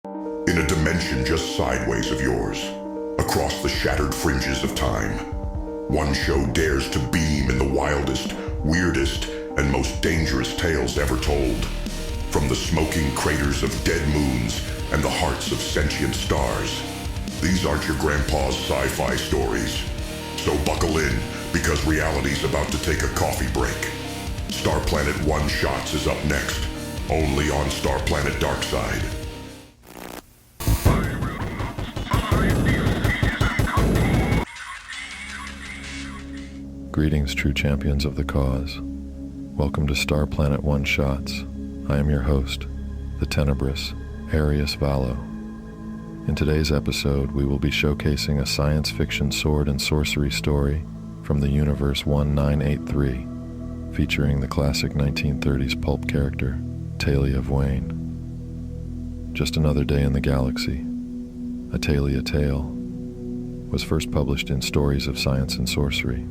In a dimension just sideways of yours, across the shattered fringes of time, one show dares to beam in the wildest, weirdest, and most dangerous tales ever told. From the smoking craters of dead moons and the hearts of sentient stars. These aren't your grandpa's sci-fi stories. So buckle in, because reality's about to take a coffee break. Starplanet One Shots is up next, only on Starplanet Darkside. Greetings, true champions of the cause. Welcome to Starplanet One Shots. I am your host, the tenebrous Arius. In today's episode, we will be showcasing a science fiction sword and sorcery story from the universe 1983, featuring the classic 1930s pulp character, Taylia of Bane. Just Another Day in the Galaxy, a Taylia tale, was first published in Stories of Science and Sorcery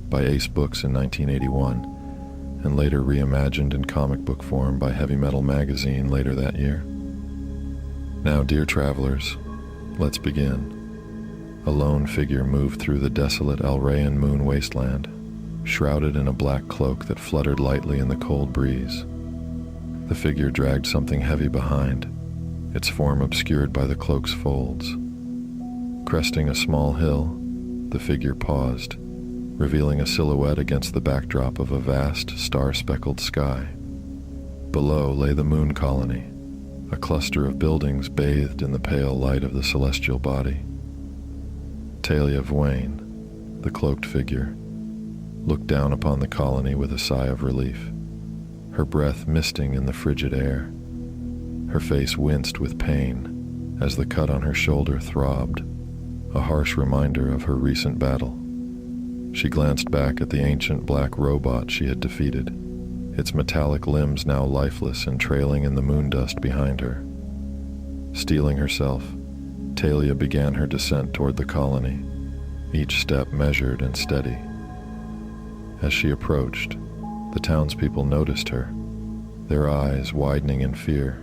by Ace Books in 1981, and later reimagined in comic book form by Heavy Metal magazine later that year. Now, dear travelers, let's begin. A lone figure moved through the desolate Alrayan moon wasteland, shrouded in a black cloak that fluttered lightly in the cold breeze. The figure dragged something heavy behind, its form obscured by the cloak's folds. Cresting a small hill, the figure paused, revealing a silhouette against the backdrop of a vast, star-speckled sky. Below lay the moon colony, a cluster of buildings bathed in the pale light of the celestial body. Taylia of Bane, the cloaked figure, looked down upon the colony with a sigh of relief, her breath misting in the frigid air. Her face winced with pain as the cut on her shoulder throbbed, a harsh reminder of her recent battle. She glanced back at the ancient black robot she had defeated, its metallic limbs now lifeless and trailing in the moon dust behind her. Steeling herself, Taylia began her descent toward the colony, each step measured and steady. As she approached, the townspeople noticed her, their eyes widening in fear.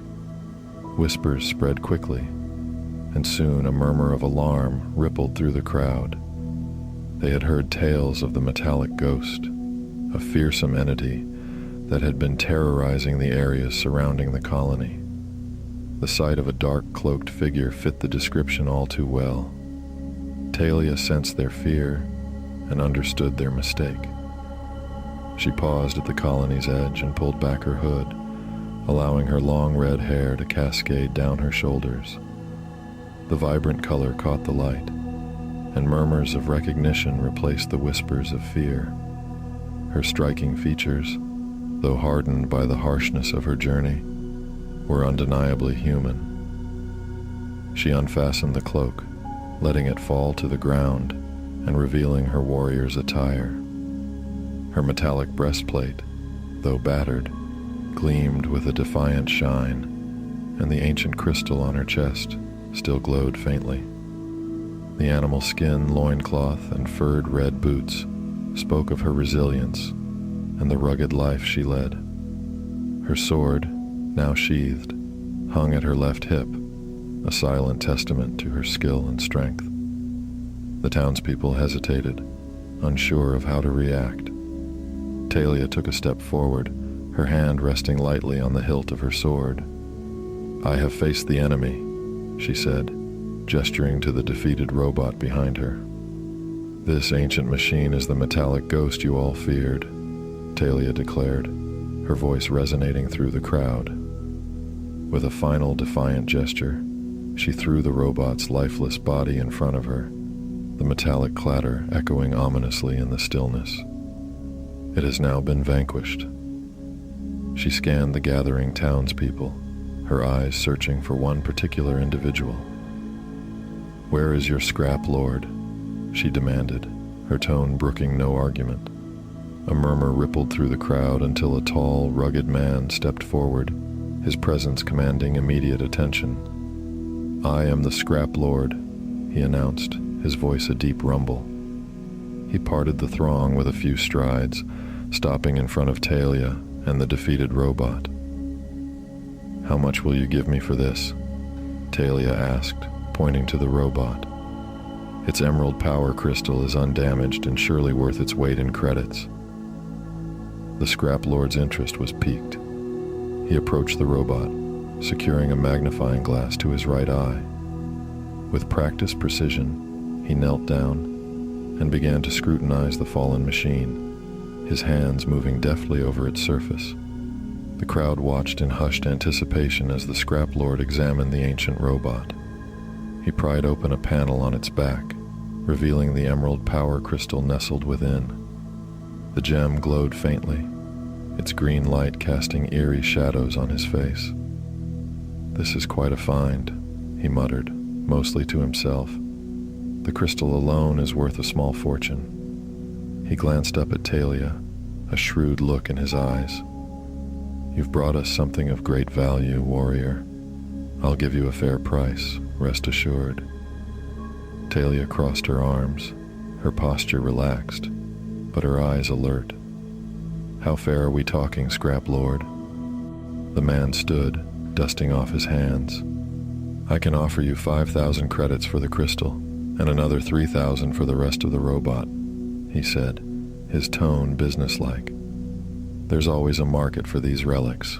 Whispers spread quickly, and soon a murmur of alarm rippled through the crowd. They had heard tales of the metallic ghost, a fearsome entity that had been terrorizing the areas surrounding the colony. The sight of a dark, cloaked figure fit the description all too well. Taylia sensed their fear and understood their mistake. She paused at the colony's edge and pulled back her hood, allowing her long red hair to cascade down her shoulders. The vibrant color caught the light, and murmurs of recognition replaced the whispers of fear. Her striking features, though hardened by the harshness of her journey, were undeniably human. She unfastened the cloak, letting it fall to the ground and revealing her warrior's attire. Her metallic breastplate, though battered, gleamed with a defiant shine, and the ancient crystal on her chest still glowed faintly. The animal skin loincloth and furred red boots spoke of her resilience and the rugged life she led. Her sword, now sheathed, hung at her left hip, a silent testament to her skill and strength. The townspeople hesitated, unsure of how to react. Taylia took a step forward, her hand resting lightly on the hilt of her sword. "I have faced the enemy," she said, gesturing to the defeated robot behind her. "This ancient machine is the metallic ghost you all feared," Taylia declared, her voice resonating through the crowd. With a final defiant gesture, she threw the robot's lifeless body in front of her, the metallic clatter echoing ominously in the stillness. It has now been vanquished. She scanned the gathering townspeople, her eyes searching for one particular individual. "Where is your scrap lord?" she demanded, her tone brooking no argument. A murmur rippled through the crowd until a tall, rugged man stepped forward, his presence commanding immediate attention. "I am the scrap lord," he announced, his voice a deep rumble. He parted the throng with a few strides, stopping in front of Taylia and the defeated robot. "How much will you give me for this?" Taylia asked, pointing to the robot. Its emerald power crystal is undamaged and surely worth its weight in credits. The scrap lord's interest was piqued. He approached the robot, securing a magnifying glass to his right eye. With practiced precision, he knelt down and began to scrutinize the fallen machine, his hands moving deftly over its surface. The crowd watched in hushed anticipation as the scrap lord examined the ancient robot. He pried open a panel on its back, revealing the emerald power crystal nestled within. The gem glowed faintly, its green light casting eerie shadows on his face. "This is quite a find," he muttered, mostly to himself. "The crystal alone is worth a small fortune." He glanced up at Taylia, a shrewd look in his eyes. "You've brought us something of great value, warrior. I'll give you a fair price, rest assured." Taylia crossed her arms, her posture relaxed, but her eyes alert. "How fair are we talking, scrap lord?" The man stood, dusting off his hands. "I can offer you 5,000 credits for the crystal, and another 3,000 for the rest of the robot," he said, his tone businesslike. "There's always a market for these relics."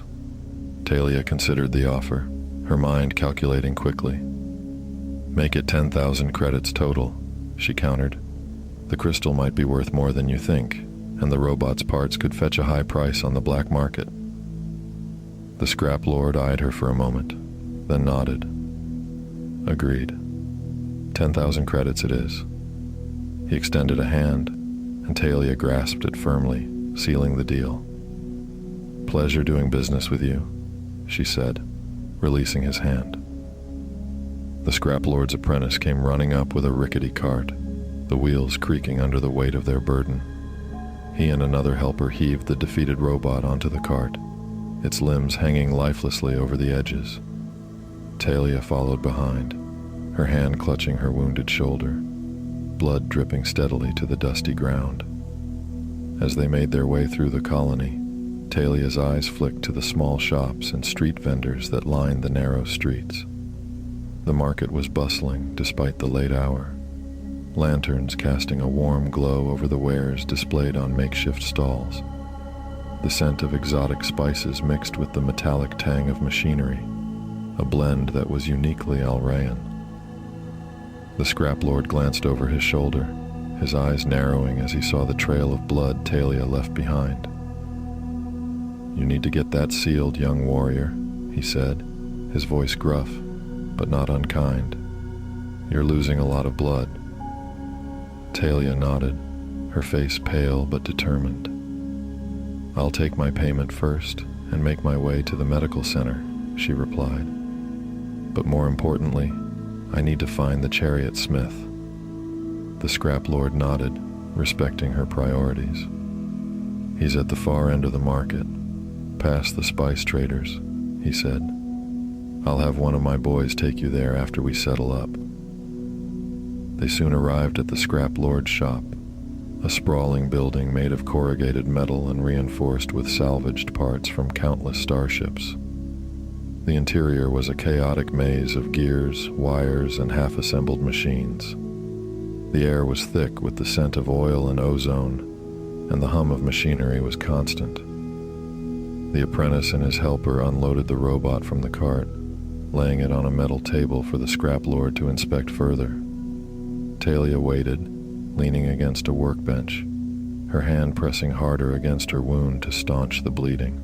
Taylia considered the offer, her mind calculating quickly. "Make it 10,000 credits total," she countered. "The crystal might be worth more than you think, and the robot's parts could fetch a high price on the black market." The scrap lord eyed her for a moment, then nodded. "Agreed. 10,000 credits it is." He extended a hand, and Taylia grasped it firmly, sealing the deal. "Pleasure doing business with you," she said, releasing his hand. The scrap lord's apprentice came running up with a rickety cart, the wheels creaking under the weight of their burden. He and another helper heaved the defeated robot onto the cart, its limbs hanging lifelessly over the edges. Taylia followed behind, her hand clutching her wounded shoulder, blood dripping steadily to the dusty ground. As they made their way through the colony, Taylia's eyes flicked to the small shops and street vendors that lined the narrow streets. The market was bustling despite the late hour, lanterns casting a warm glow over the wares displayed on makeshift stalls. The scent of exotic spices mixed with the metallic tang of machinery, a blend that was uniquely Alrayan. The scrap lord glanced over his shoulder, his eyes narrowing as he saw the trail of blood Taylia left behind. "You need to get that sealed, young warrior," he said, his voice gruff, but not unkind. "You're losing a lot of blood." Taylia nodded, her face pale but determined. "I'll take my payment first and make my way to the medical center," she replied. "But more importantly, I need to find the chariot smith." The scrap lord nodded, respecting her priorities. "He's at the far end of the market, past the spice traders," he said. "I'll have one of my boys take you there after we settle up." They soon arrived at the scrap lord's shop, a sprawling building made of corrugated metal and reinforced with salvaged parts from countless starships. The interior was a chaotic maze of gears, wires, and half-assembled machines. The air was thick with the scent of oil and ozone, and the hum of machinery was constant. The apprentice and his helper unloaded the robot from the cart, laying it on a metal table for the scrap lord to inspect further. Taylia waited, leaning against a workbench, her hand pressing harder against her wound to staunch the bleeding.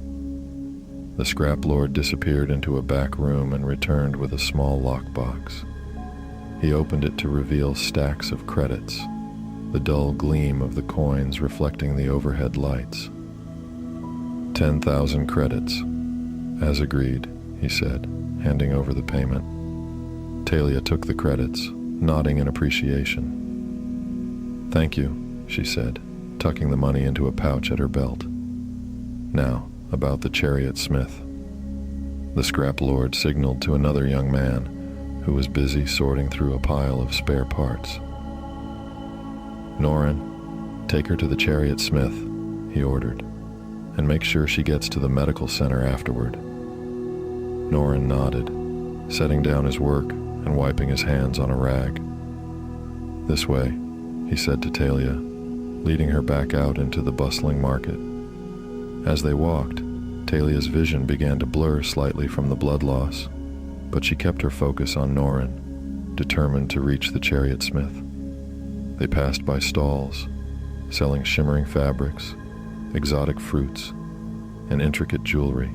The scrap lord disappeared into a back room and returned with a small lockbox. He opened it to reveal stacks of credits, the dull gleam of the coins reflecting the overhead lights. 10,000 credits. "As agreed," he said, handing over the payment. Taylia took the credits, nodding in appreciation. "Thank you," she said, tucking the money into a pouch at her belt. "Now, about the chariot smith." The scrap lord signaled to another young man who was busy sorting through a pile of spare parts. "Norin, take her to the chariot smith," he ordered, "and make sure she gets to the medical center afterward." Norin nodded, setting down his work and wiping his hands on a rag. "This way," he said to Taylia, leading her back out into the bustling market. As they walked, Talia's vision began to blur slightly from the blood loss, but she kept her focus on Norin, determined to reach the chariot smith. They passed by stalls, selling shimmering fabrics, exotic fruits, and intricate jewelry,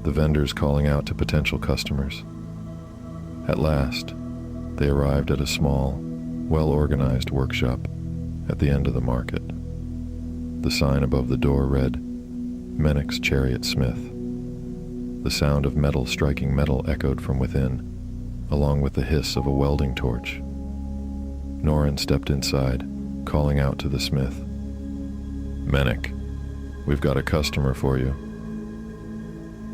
the vendors calling out to potential customers. At last, they arrived at a small, well-organized workshop at the end of the market. The sign above the door read, "Menic's Chariot Smith." The sound of metal striking metal echoed from within, along with the hiss of a welding torch. Norin stepped inside, calling out to the smith. "Menic, we've got a customer for you."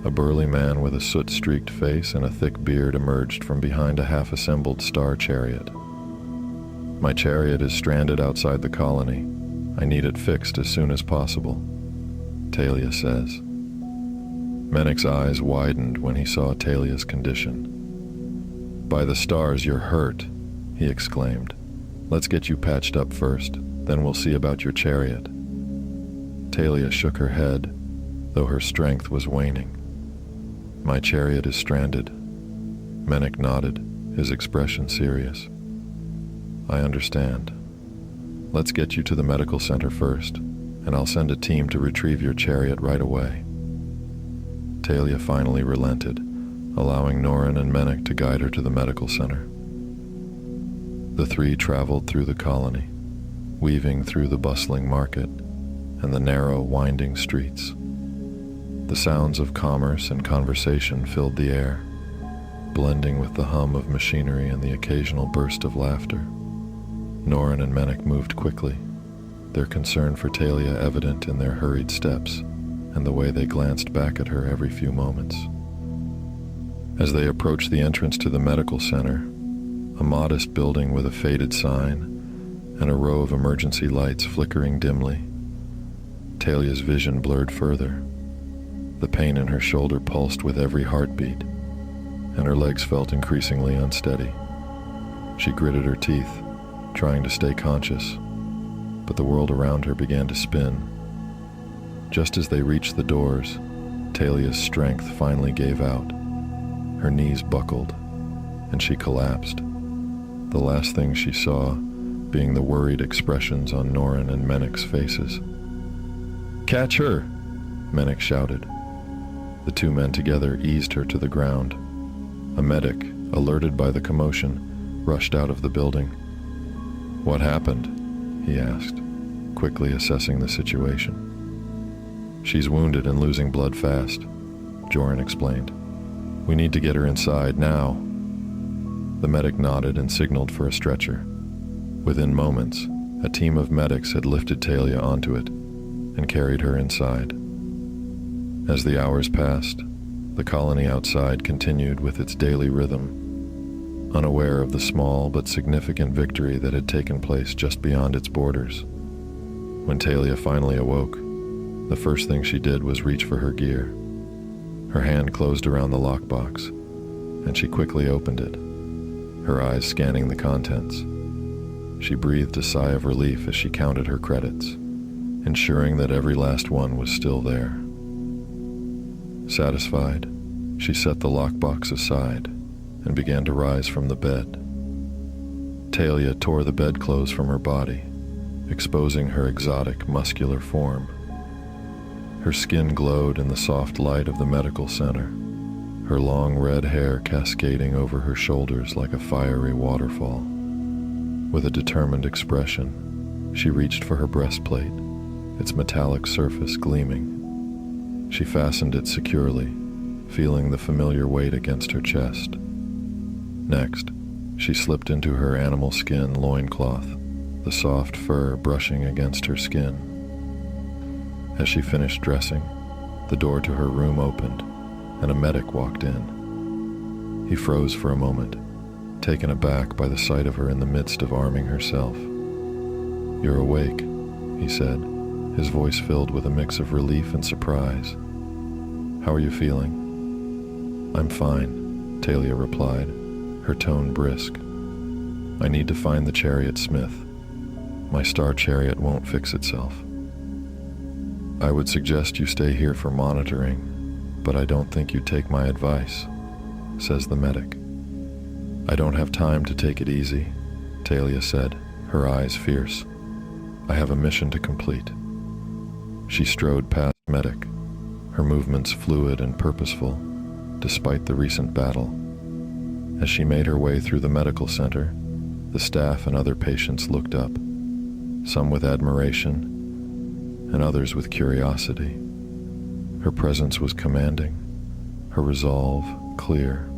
A burly man with a soot-streaked face and a thick beard emerged from behind a half-assembled star chariot. "My chariot is stranded outside the colony. I need it fixed as soon as possible," Taylia says. Menic's eyes widened when he saw Talia's condition. "By the stars, you're hurt," he exclaimed. "Let's get you patched up first, then we'll see about your chariot." Taylia shook her head, though her strength was waning. "My chariot is stranded." Menic nodded, his expression serious. "I understand. Let's get you to the medical center first, and I'll send a team to retrieve your chariot right away." Taylia finally relented, allowing Norin and Menic to guide her to the medical center. The three traveled through the colony, weaving through the bustling market and the narrow, winding streets. The sounds of commerce and conversation filled the air, blending with the hum of machinery and the occasional burst of laughter. Norin and Menic moved quickly, their concern for Taylia evident in their hurried steps and the way they glanced back at her every few moments. As they approached the entrance to the medical center, a modest building with a faded sign and a row of emergency lights flickering dimly, Talia's vision blurred further. The pain in her shoulder pulsed with every heartbeat, and her legs felt increasingly unsteady. She gritted her teeth, trying to stay conscious, but the world around her began to spin. Just as they reached the doors, Talia's strength finally gave out. Her knees buckled, and she collapsed, the last thing she saw being the worried expressions on Norin and Menic's faces. "Catch her!" Menic shouted. The two men together eased her to the ground. A medic, alerted by the commotion, rushed out of the building. "What happened?" he asked, quickly assessing the situation. "She's wounded and losing blood fast," Joran explained. "We need to get her inside now." The medic nodded and signaled for a stretcher. Within moments, a team of medics had lifted Taylia onto it and carried her inside. As the hours passed, the colony outside continued with its daily rhythm, unaware of the small but significant victory that had taken place just beyond its borders. When Taylia finally awoke, the first thing she did was reach for her gear. Her hand closed around the lockbox, and she quickly opened it, her eyes scanning the contents. She breathed a sigh of relief as she counted her credits, ensuring that every last one was still there. Satisfied, she set the lockbox aside and began to rise from the bed. Taylia tore the bedclothes from her body, exposing her exotic, muscular form. Her skin glowed in the soft light of the medical center, her long red hair cascading over her shoulders like a fiery waterfall. With a determined expression, she reached for her breastplate, its metallic surface gleaming. She fastened it securely, feeling the familiar weight against her chest. Next, she slipped into her animal skin loincloth, the soft fur brushing against her skin. As she finished dressing, the door to her room opened, and a medic walked in. He froze for a moment, taken aback by the sight of her in the midst of arming herself. "You're awake," he said, his voice filled with a mix of relief and surprise. "How are you feeling?" "I'm fine," Taylia replied, her tone brisk. I need to find the chariot smith. My star chariot won't fix itself. I would suggest you stay here for monitoring, but I don't think you'd take my advice, says the medic. I don't have time to take it easy, Taylia said, her eyes fierce. I have a mission to complete. She strode past the medic, her movements fluid and purposeful, despite the recent battle. As she made her way through the medical center, the staff and other patients looked up, some with admiration and others with curiosity. Her presence was commanding, her resolve clear.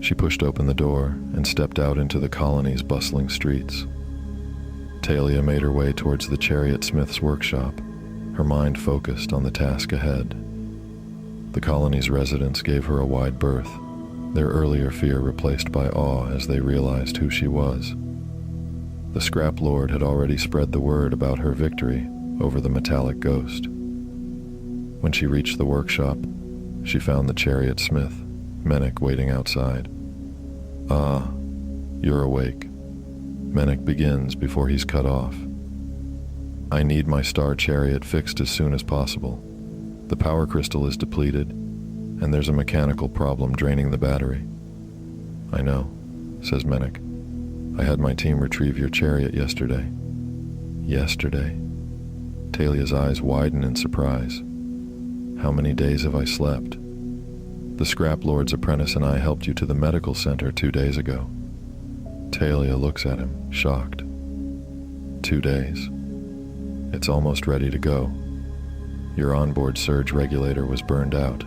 She pushed open the door and stepped out into the colony's bustling streets. Taylia made her way towards the chariot smith's workshop, her mind focused on the task ahead. The colony's residents gave her a wide berth, their earlier fear replaced by awe as they realized who she was. The scrap lord had already spread the word about her victory over the metallic ghost. When she reached the workshop, she found the chariot smith, Menek, waiting outside. Ah, you're awake. Menek begins before he's cut off. I need my star chariot fixed as soon as possible. The power crystal is depleted, and there's a mechanical problem draining the battery. I know, says Menek. I had my team retrieve your chariot yesterday. Yesterday? Talia's eyes widen in surprise. How many days have I slept? The scrap lord's apprentice and I helped you to the medical center 2 days ago. Taylia looks at him, shocked. 2 days. It's almost ready to go. Your onboard surge regulator was burned out,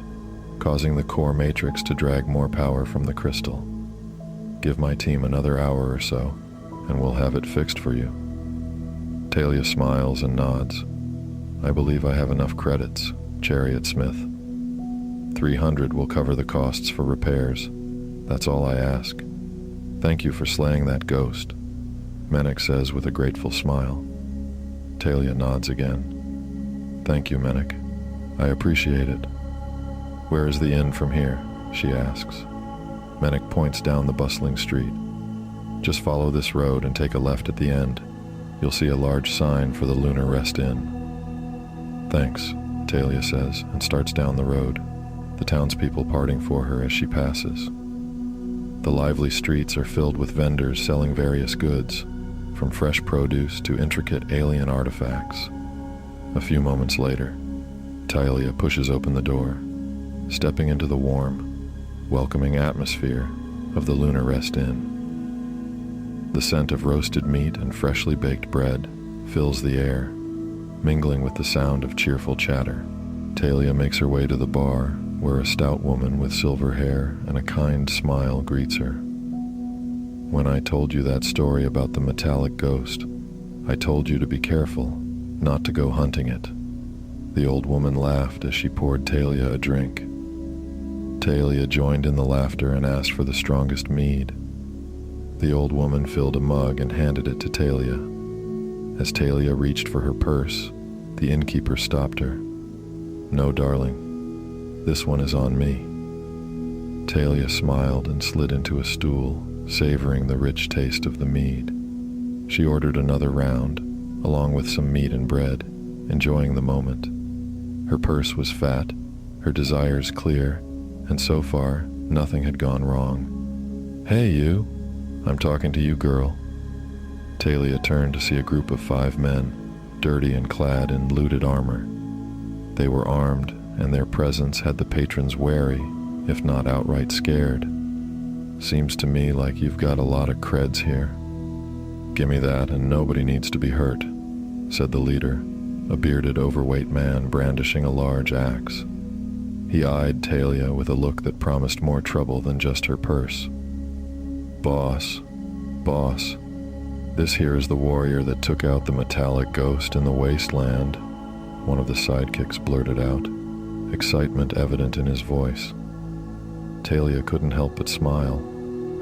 causing the core matrix to drag more power from the crystal. Give my team another hour or so, and we'll have it fixed for you. Taylia smiles and nods. I believe I have enough credits, Chariot Smith. 300 will cover the costs for repairs. That's all I ask. Thank you for slaying that ghost, Menek says with a grateful smile. Taylia nods again. Thank you, Menek. I appreciate it. Where is the inn from here? She asks. Menek points down the bustling street. Just follow this road and take a left at the end. You'll see a large sign for the Lunar Rest Inn. Thanks, Taylia says, and starts down the road, the townspeople parting for her as she passes. The lively streets are filled with vendors selling various goods, from fresh produce to intricate alien artifacts. A few moments later, Taylia pushes open the door, stepping into the warm, welcoming atmosphere of the Lunar Rest Inn. The scent of roasted meat and freshly baked bread fills the air, mingling with the sound of cheerful chatter. Taylia makes her way to the bar, where a stout woman with silver hair and a kind smile greets her. When I told you that story about the metallic ghost, I told you to be careful, not to go hunting it. The old woman laughed as she poured Taylia a drink. Taylia joined in the laughter and asked for the strongest mead. The old woman filled a mug and handed it to Taylia. As Taylia reached for her purse, the innkeeper stopped her. No, darling, this one is on me. Taylia smiled and slid into a stool, savoring the rich taste of the mead. She ordered another round, along with some meat and bread, enjoying the moment. Her purse was fat, her desires clear, and so far, nothing had gone wrong. Hey, you! I'm talking to you, girl. Taylia turned to see a group of 5 men, dirty and clad in looted armor. They were armed, and their presence had the patrons wary, if not outright scared. Seems to me like you've got a lot of creds here. Gimme that, and nobody needs to be hurt, said the leader, a bearded, overweight man brandishing a large axe. He eyed Taylia with a look that promised more trouble than just her purse. Boss, this here is the warrior that took out the metallic ghost in the wasteland, one of the sidekicks blurted out, excitement evident in his voice. Taylia couldn't help but smile.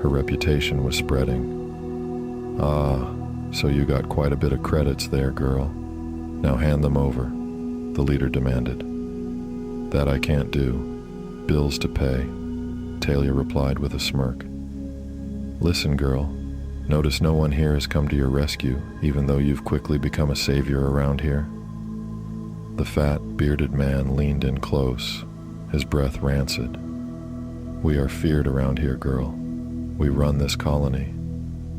Her reputation was spreading. Ah, so you got quite a bit of credits there, girl. Now hand them over, the leader demanded. That I can't do. Bills to pay. Taylia replied with a smirk. Listen, girl. Notice no one here has come to your rescue, even though you've quickly become a savior around here. The fat, bearded man leaned in close, his breath rancid. We are feared around here, girl. We run this colony.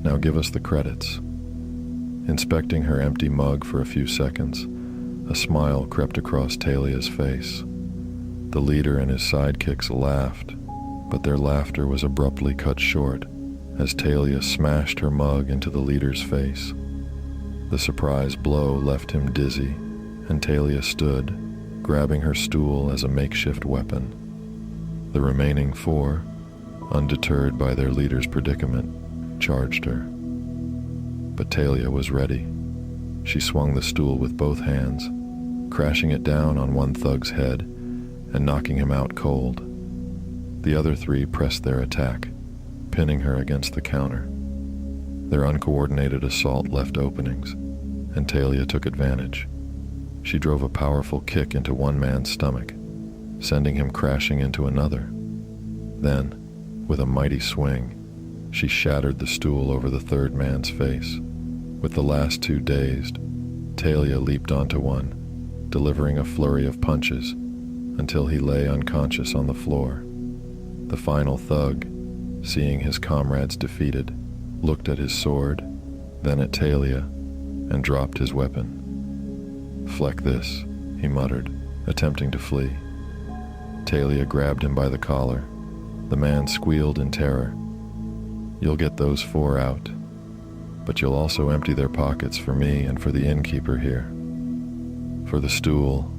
Now give us the credits. Inspecting her empty mug for a few seconds, a smile crept across Taylia's face. The leader and his sidekicks laughed, but their laughter was abruptly cut short as Taylia smashed her mug into the leader's face. The surprise blow left him dizzy, and Taylia stood, grabbing her stool as a makeshift weapon. The remaining four, undeterred by their leader's predicament, charged her. But Taylia was ready. She swung the stool with both hands, crashing it down on one thug's head and knocking him out cold. The other three pressed their attack, pinning her against the counter. Their uncoordinated assault left openings, and Taylia took advantage. She drove a powerful kick into one man's stomach, sending him crashing into another. Then, with a mighty swing, she shattered the stool over the third man's face. With the last two dazed, Taylia leaped onto one, delivering a flurry of punches until he lay unconscious on the floor. The final thug, seeing his comrades defeated, looked at his sword, then at Taylia, and dropped his weapon. "Fleck this," he muttered, attempting to flee. Taylia grabbed him by the collar. The man squealed in terror. "You'll get those four out, but you'll also empty their pockets for me and for the innkeeper here." "For the stool,"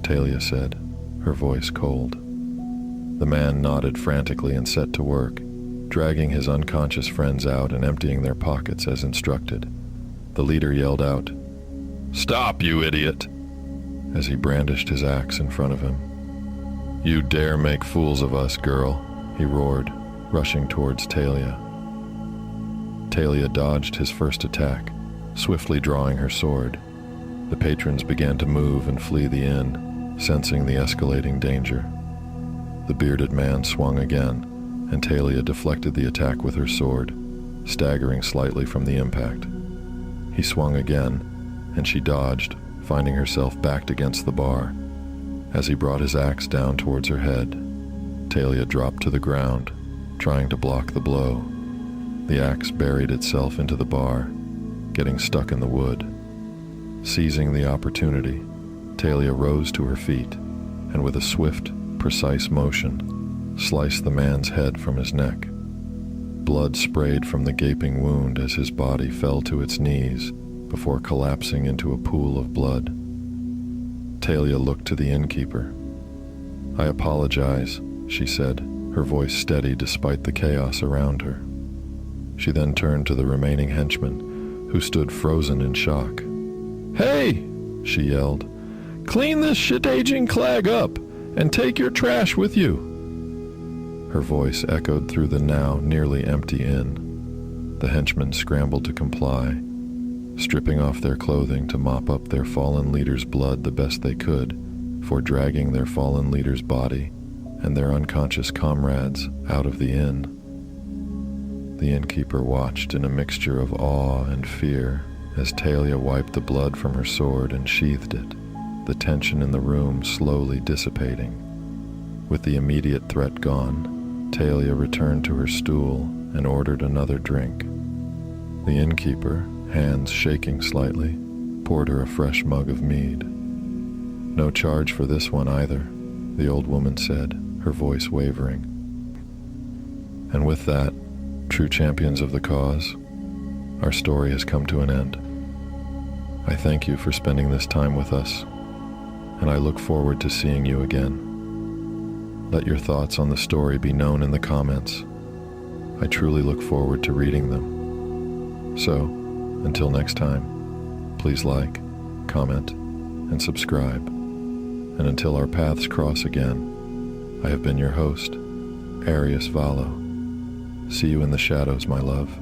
Taylia said, her voice cold. The man nodded frantically and set to work, dragging his unconscious friends out and emptying their pockets as instructed. The leader yelled out, "Stop, you idiot!" as he brandished his axe in front of him. "You dare make fools of us, girl," he roared, rushing towards Taylia. Taylia dodged his first attack, swiftly drawing her sword. The patrons began to move and flee the inn, sensing the escalating danger. The bearded man swung again, and Taylia deflected the attack with her sword, staggering slightly from the impact. He swung again, and she dodged, finding herself backed against the bar. As he brought his axe down towards her head, Taylia dropped to the ground, trying to block the blow. The axe buried itself into the bar, getting stuck in the wood. Seizing the opportunity, Taylia rose to her feet, and with a swift, precise motion, sliced the man's head from his neck. Blood sprayed from the gaping wound as his body fell to its knees before collapsing into a pool of blood. Taylia looked to the innkeeper. "I apologize," she said, her voice steady despite the chaos around her. She then turned to the remaining henchmen, who stood frozen in shock. "Hey!" she yelled. "Clean this shit-aging clag up, and take your trash with you!" Her voice echoed through the now nearly empty inn. The henchmen scrambled to comply, stripping off their clothing to mop up their fallen leader's blood the best they could, before dragging their fallen leader's body and their unconscious comrades out of the inn. The innkeeper watched in a mixture of awe and fear as Taylia wiped the blood from her sword and sheathed it, the tension in the room slowly dissipating. With the immediate threat gone, Taylia returned to her stool and ordered another drink. The innkeeper, hands shaking slightly, poured her a fresh mug of mead. "No charge for this one either," the old woman said, her voice wavering. And with that, true champions of the cause, our story has come to an end. I thank you for spending this time with us, and I look forward to seeing you again. Let your thoughts on the story be known in the comments. I truly look forward to reading them. So, until next time, please like, comment, and subscribe. And until our paths cross again, I have been your host, Arius Vallo. See you in the shadows, my love.